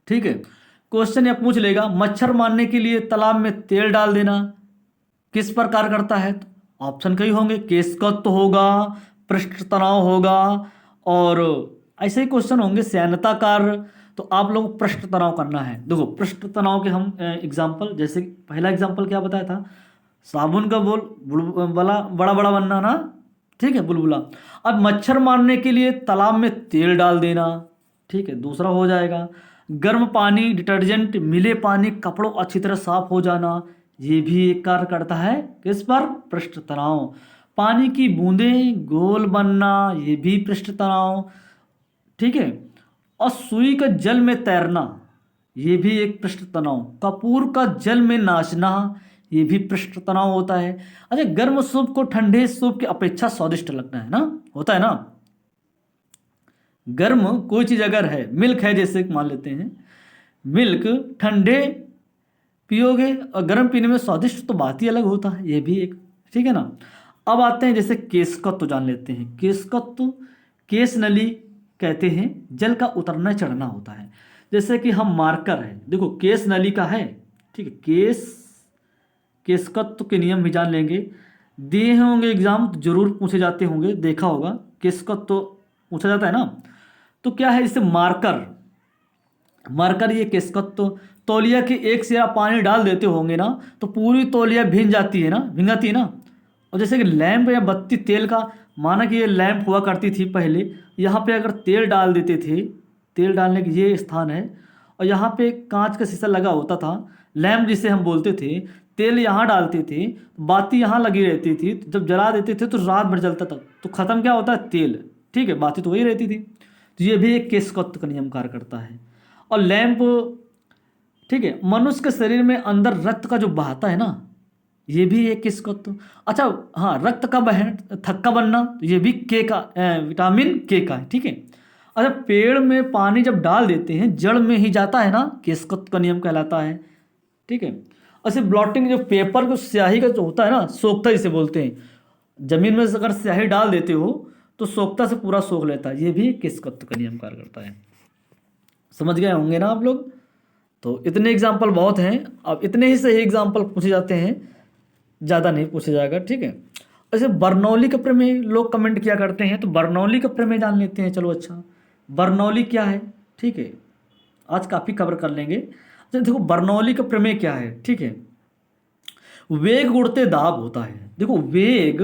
ठीक है, क्वेश्चन यह पूछ लेगा मच्छर मारने के लिए तालाब में तेल डाल देना किस प्रकार करता है, तो ऑप्शन कई होंगे, केशकत्व होगा, पृष्ठ तनाव होगा, और ऐसे ही क्वेश्चन होंगे श्यानता कार्य। तो आप लोग पृष्ठ तनाव करना है। देखो पृष्ठ तनाव के हम एग्जाम्पल, जैसे पहला एग्जाम्पल क्या बताया था, साबुन का बोल बुलबुला बड़ा बड़ा बनना ना, ठीक है, बुलबुला। अब मच्छर मारने के लिए तालाब में तेल डाल देना, ठीक है, दूसरा हो जाएगा। गर्म पानी, डिटर्जेंट, मिले पानी, कपड़ों अच्छी तरह साफ हो जाना, ये भी एक कार्य करता है किस पर, पृष्ठ तनाव। पानी की बूंदें गोल बनना, ये भी पृष्ठ तनाव, ठीक है। और सुई का जल में तैरना, ये भी एक पृष्ठ तनाव। कपूर का जल में नाचना, ये भी पृष्ठ तनाव होता है। अच्छा, गर्म सूप को ठंडे सूप की अपेक्षा स्वादिष्ट लगना है ना, होता है ना। गर्म कोई चीज़ अगर है, मिल्क है जैसे मान लेते हैं, मिल्क ठंडे पियोगे और गर्म पीने में स्वादिष्ट तो बात ही अलग होता है, ये भी एक, ठीक है ना। अब आते हैं जैसे केशकत्व जान लेते हैं। केशकत्व, केश नली कहते हैं, जल का उतरना चढ़ना होता है। जैसे कि हम मार्कर है, देखो केश नली का है, ठीक है, केशकत्व के नियम भी जान लेंगे, दिए होंगे एग्जाम तो जरूर पूछे जाते होंगे, देखा होगा, केशकत्व तो पूछा जाता है ना। तो क्या है, जैसे मार्कर, मार्कर ये केशकत्व, तौलिया के एक सिरा पानी डाल देते होंगे ना, तो पूरी तौलिया भींग जाती है ना, भींगाती है ना। और जैसे कि लैंप या बत्ती तेल का, माना कि ये लैंप हुआ करती थी पहले, यहाँ पे अगर तेल डाल देते थे, तेल डालने के ये स्थान है, और यहाँ पे कांच का शीशा लगा होता था, लैंप जिसे हम बोलते थे, तेल यहाँ डालते थे, बाती यहाँ लगी रहती थी, जब जला देते थे तो रात भर जलता था, तो ख़त्म क्या होता है, तेल, ठीक है, बाती तो वही रहती थी। तो ये भी एक केशकत्व का नियम कार्य करता है। और लैंप, ठीक है, मनुष्य के शरीर में अंदर रक्त का जो बहाता है ना, ये भी एक केशकत्व। अच्छा हाँ, रक्त का बहन, थक्का बनना, तो ये भी के का, विटामिन के का है, ठीक है। अच्छा, पेड़ में पानी जब डाल देते हैं जड़ में ही जाता है ना, केशकत्व का नियम कहलाता है, ठीक है। अच्छा, ब्लॉटिंग, जो पेपर को स्याही का जो होता है ना, सोखता जिसे बोलते हैं, जमीन में अगर स्याही डाल देते हो तो सोखता से पूरा सोख लेता है, ये भी केशकत्व का नियम कार्य करता है। समझ गए होंगे ना आप लोग। तो इतने एग्जाम्पल बहुत हैं, अब इतने ही सही एग्जाम्पल पूछे जाते हैं, ज़्यादा नहीं पूछा जाएगा, ठीक है। ऐसे बर्नौली का प्रमेय लोग कमेंट किया करते हैं, तो बर्नौली का प्रमेय जान लेते हैं, चलो। अच्छा, बर्नौली क्या है, ठीक है, आज काफ़ी कवर कर लेंगे। अच्छा देखो, बर्नौली का प्रमेय क्या है, ठीक है, वेग गुणते दाब होता है। देखो वेग,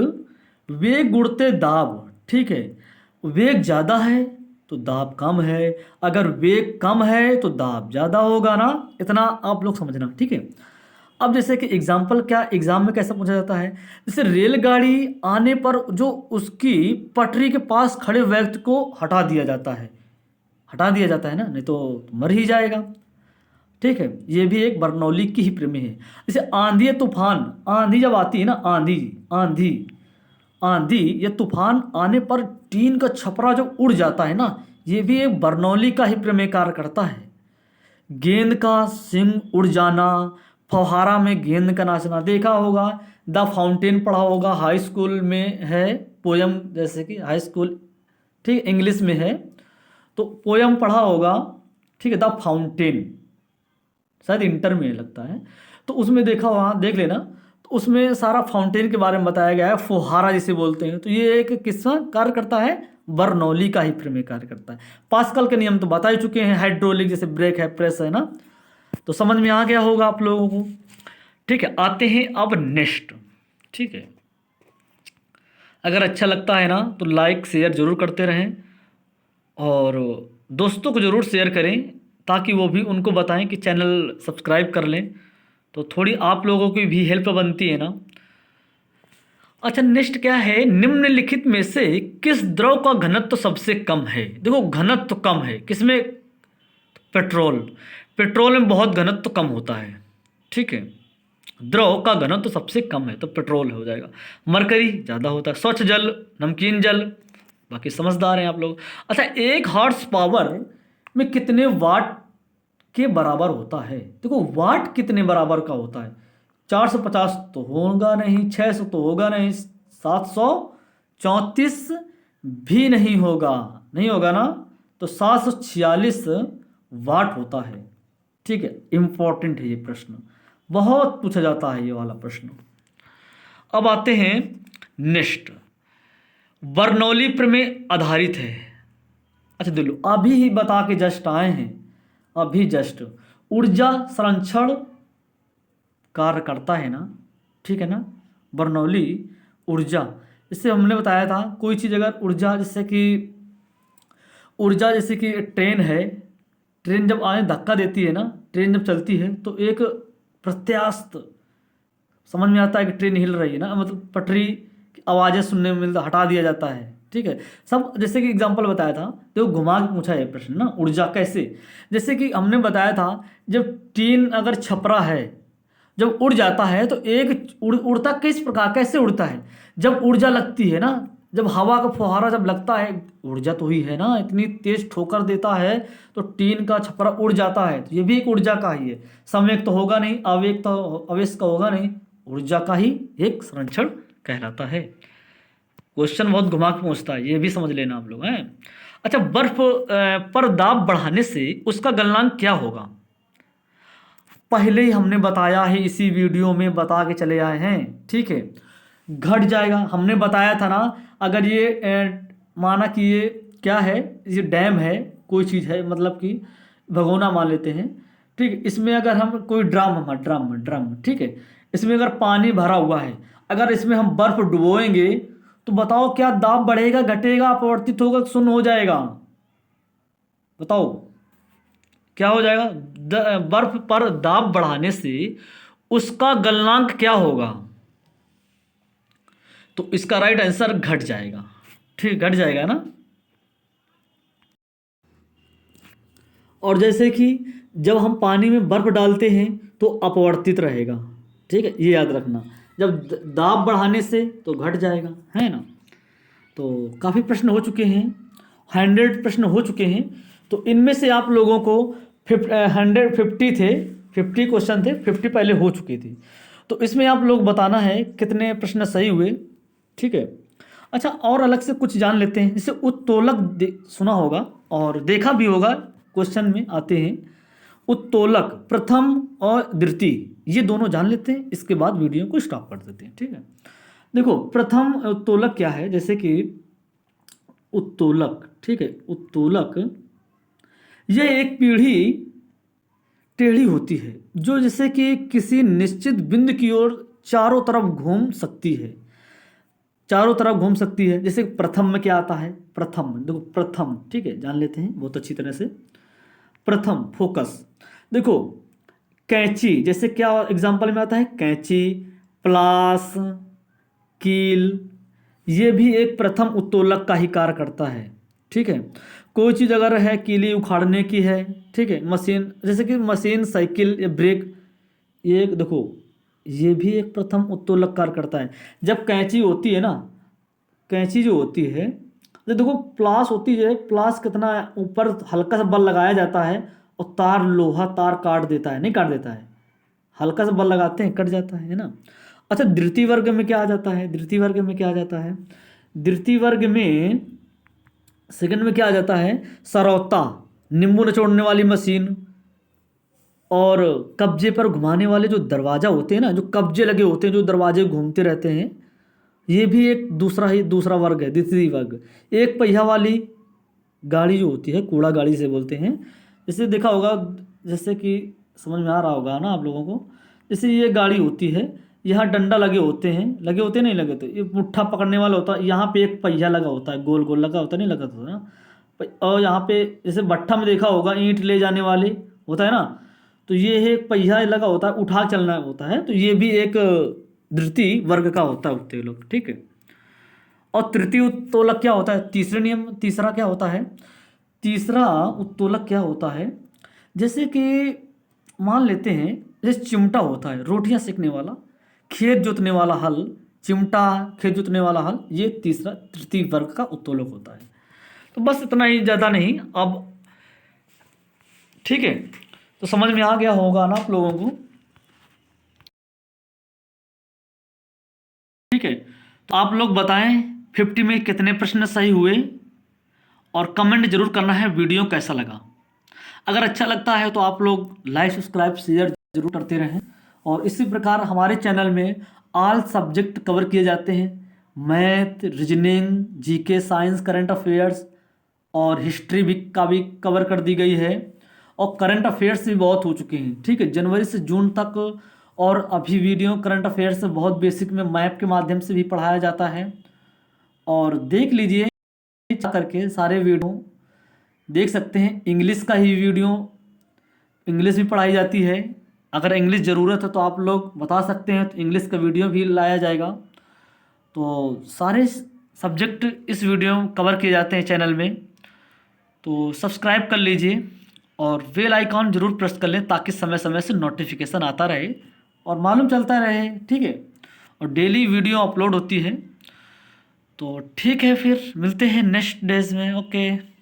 वेग गुणते दाब, ठीक है, वेग ज़्यादा है तो दाब कम है, अगर वेग कम है तो दाब ज़्यादा होगा ना, इतना आप लोग समझना, ठीक है। अब जैसे कि एग्जाम्पल क्या एग्जाम में कैसा पूछा जाता है, जैसे रेलगाड़ी आने पर जो उसकी पटरी के पास खड़े व्यक्ति को हटा दिया जाता है, हटा दिया जाता है ना, नहीं तो मर ही जाएगा, ठीक है। ये भी एक बर्नौली की ही प्रमेय है। जैसे आंधी या तूफान, आंधी जब आती है ना, आंधी, आंधी, आंधी या तूफान आने पर टीन का छपरा जो उड़ जाता है ना, ये भी एक बर्नौली का ही प्रमेय कार्य करता है। गेंद का सिंग उड़ जाना, फव्वारा में गेंद का नाचना, देखा होगा, द फाउंटेन पढ़ा होगा, हाई स्कूल में है पोयम, जैसे कि हाई स्कूल, ठीक, इंग्लिश में है, तो पोयम पढ़ा होगा, ठीक है, द फाउंटेन, शायद इंटर में लगता है, तो उसमें देखा वहाँ देख लेना, तो उसमें सारा फाउंटेन के बारे में बताया गया है, फुहारा जिसे बोलते हैं। तो ये एक किस्सा कार्य करता है, बर्नौली का ही प्रमेय कार्य करता है। पास्कल के नियम तो बता ही चुके हैं, हाइड्रोलिक जैसे ब्रेक है, प्रेस है ना, तो समझ में आ गया होगा आप लोगों को, ठीक है। आते हैं अब नेक्स्ट, ठीक है, अगर अच्छा लगता है ना तो लाइक शेयर जरूर करते रहें, और दोस्तों को ज़रूर शेयर करें ताकि वो भी उनको बताएं कि चैनल सब्सक्राइब कर लें, तो थोड़ी आप लोगों की भी हेल्प बनती है ना। अच्छा, नेक्स्ट क्या है, निम्नलिखित में से किस द्रव का घनत्व सबसे कम है। देखो घनत्व कम है किसमें, पेट्रोल। पेट्रोल में बहुत घनत्व कम होता है, ठीक है। द्रव का घनत्व सबसे कम है तो पेट्रोल हो जाएगा। मरकरी ज़्यादा होता है। स्वच्छ जल, नमकीन जल, बाकी समझदार हैं आप लोग। अच्छा, 1 हॉर्स पावर में कितने वाट के बराबर होता है। देखो वाट कितने बराबर का होता है, 450 तो होगा नहीं, 600 तो होगा नहीं, 734 भी नहीं होगा, नहीं होगा ना, तो 746 वाट होता है, ठीक है। इंपॉर्टेंट है ये प्रश्न, बहुत पूछा जाता है ये वाला प्रश्न। अब आते हैं नेक्स्ट, बर्नौली प्रमेय आधारित है। अच्छा दिलो, अभी ही बता के जस्ट आए हैं, अभी जस्ट ऊर्जा संरक्षण कार्य करता है ना, ठीक है ना। बर्नौली ऊर्जा, इससे हमने बताया था कोई चीज़ अगर ऊर्जा, जैसे कि ट्रेन है, ट्रेन जब आगे धक्का देती है ना, ट्रेन जब चलती है तो एक प्रत्यास्थ समझ में आता है कि ट्रेन हिल रही है ना, मतलब पटरी की आवाज़ें सुनने में मिलता, हटा दिया जाता है, ठीक है। सब जैसे कि एग्जांपल बताया था, तो घुमा के पूछा है प्रश्न ना, ऊर्जा कैसे, जैसे कि हमने बताया था जब टीन अगर छपरा है, जब उड़ जाता है तो एक उड़ता किस प्रकार, कैसे उड़ता है, जब ऊर्जा लगती है ना, जब हवा का फुहारा जब लगता है, ऊर्जा तो ही है ना, इतनी तेज ठोकर देता है तो टीन का छपरा उड़ जाता है, तो ये भी एक ऊर्जा का ही है। संवेग तो होगा नहीं, आवेग तो आवेश का होगा नहीं, ऊर्जा का ही एक संरक्षण कहलाता है। क्वेश्चन बहुत घुमा के पूछता है, ये भी समझ लेना आप लोग हैं। अच्छा, बर्फ पर दाब बढ़ाने से उसका गलनांक क्या होगा। पहले ही हमने बताया है, इसी वीडियो में बता के चले आए हैं, ठीक है। घट जाएगा, हमने बताया था ना, अगर ये माना कि ये क्या है, ये डैम है, कोई चीज़ है, मतलब कि भगोना मान लेते हैं, ठीक है। इसमें अगर हम कोई ड्रम, ठीक है, इसमें अगर पानी भरा हुआ है, अगर इसमें हम बर्फ डुबोएंगे तो बताओ क्या दाब बढ़ेगा, घटेगा, अपवर्तित होगा, शून्य हो जाएगा, बताओ क्या हो जाएगा। बर्फ पर दाब बढ़ाने से उसका गलनांक क्या होगा, तो इसका राइट आंसर घट जाएगा, ठीक, घट जाएगा ना। और जैसे कि जब हम पानी में बर्फ डालते हैं तो अपवर्तित रहेगा, ठीक है, ये याद रखना, जब दाब बढ़ाने से तो घट जाएगा, है ना। तो काफ़ी प्रश्न हो चुके हैं, 100 प्रश्न हो चुके हैं, तो इनमें से आप लोगों को 150 थे, 50 क्वेश्चन थे, 50 पहले हो चुकी थी, तो इसमें आप लोग बताना है कितने प्रश्न सही हुए, ठीक है। अच्छा, और अलग से कुछ जान लेते हैं, जैसे उत्तोलक सुना होगा और देखा भी होगा, क्वेश्चन में आते हैं। उत्तोलक प्रथम और द्वितीय, ये दोनों जान लेते हैं, इसके बाद वीडियो को स्टॉप कर देते हैं, ठीक है। देखो प्रथम उत्तोलक क्या है, जैसे कि उत्तोलक, ठीक है, उत्तोलक यह एक पीढ़ी टेढ़ी होती है जो जैसे कि किसी निश्चित बिंदु की ओर चारों तरफ घूम सकती है, चारों तरफ घूम सकती है। जैसे प्रथम में क्या आता है, प्रथम, देखो प्रथम, ठीक है, जान लेते हैं बहुत अच्छी तरह से। प्रथम फोकस, देखो कैंची, जैसे क्या एग्जांपल में आता है, कैंची, प्लास, कील, ये भी एक प्रथम उत्तोलक का ही कार्य करता है, ठीक है। कोई चीज़ अगर है कीली उखाड़ने की है, ठीक है, मशीन, जैसे कि मशीन, साइकिल या ब्रेक, ये देखो ये भी एक प्रथम उत्तोलक कार्य करता है। जब कैंची होती है ना, कैंची जो होती है, तो देखो प्लास होती है, प्लास कितना ऊपर हल्का सा बल लगाया जाता है और तार, लोहा तार काट देता है, नहीं काट देता है, हल्का सा बल लगाते हैं कट जाता है ना। अच्छा, द्वितीय वर्ग में क्या आ जाता है, द्वितीय वर्ग में क्या आ जाता है, द्वितीय वर्ग में सेकंड में क्या आ जाता है, सरौता, नींबू निचोड़ने वाली मशीन, और कब्जे पर घुमाने वाले जो दरवाजा होते हैं ना, जो कब्जे लगे होते हैं, जो दरवाजे घूमते रहते हैं, ये भी एक दूसरा वर्ग है, द्वितीय वर्ग। एक पहिया वाली गाड़ी जो होती है, कूड़ा गाड़ी से बोलते हैं, जैसे देखा होगा, जैसे कि समझ में आ रहा होगा ना आप लोगों को, जैसे ये गाड़ी होती है, यहाँ डंडा लगे होते हैं, नहीं लगे, तो ये मुट्ठा पकड़ने वाला होता है, यहाँ पे एक पहिया लगा होता है, गोल गोल लगा होता है, नहीं लगा होता ना, और यहाँ पे जैसे भट्ठा में देखा होगा ईंट ले जाने वाले होता है ना, तो ये है एक पहिया लगा होता है, उठा चलना होता है, तो ये भी एक द्वितीय वर्ग का होता है उत्तोलक, ठीक है। और तृतीय उत्तोलक क्या होता है, तीसरे नियम, तीसरा क्या होता है, तीसरा उत्तोलक क्या होता है, जैसे कि मान लेते हैं जैसे चिमटा होता है रोटियां सेकने वाला, खेत जोतने वाला हल, चिमटा खेत जोतने वाला हल, ये तीसरा तृतीय वर्ग का उत्तोलक होता है। तो बस इतना ही, ज़्यादा नहीं। अब ठीक है, तो समझ में आ गया होगा ना आप लोगों को, ठीक है। तो आप लोग बताएं 50 में कितने प्रश्न सही हुए, और कमेंट जरूर करना है वीडियो कैसा लगा। अगर अच्छा लगता है तो आप लोग लाइक सब्सक्राइब शेयर जरूर करते रहें। और इसी प्रकार हमारे चैनल में ऑल सब्जेक्ट कवर किए जाते हैं, math, reasoning, GK, science, current affairs और हिस्ट्री भी का भी कवर कर दी गई है। और करंट अफेयर्स भी बहुत हो चुके हैं, ठीक है, जनवरी से जून तक। और अभी वीडियो करंट अफेयर्स से बहुत बेसिक में मैप के माध्यम से भी पढ़ाया जाता है। और देख लीजिए करके सारे वीडियो देख सकते हैं। इंग्लिश का ही वीडियो, इंग्लिश भी पढ़ाई जाती है। अगर इंग्लिश ज़रूरत है तो आप लोग बता सकते हैं, तो इंग्लिश का वीडियो भी लाया जाएगा। तो सारे सब्जेक्ट इस वीडियो में कवर किए जाते हैं चैनल में। तो सब्सक्राइब कर लीजिए और बेल आइकॉन ज़रूर प्रेस कर लें, ताकि समय समय से नोटिफिकेशन आता रहे और मालूम चलता रहे, ठीक है। और डेली वीडियो अपलोड होती है। तो ठीक है, फिर मिलते हैं नेक्स्ट डेज में। ओके।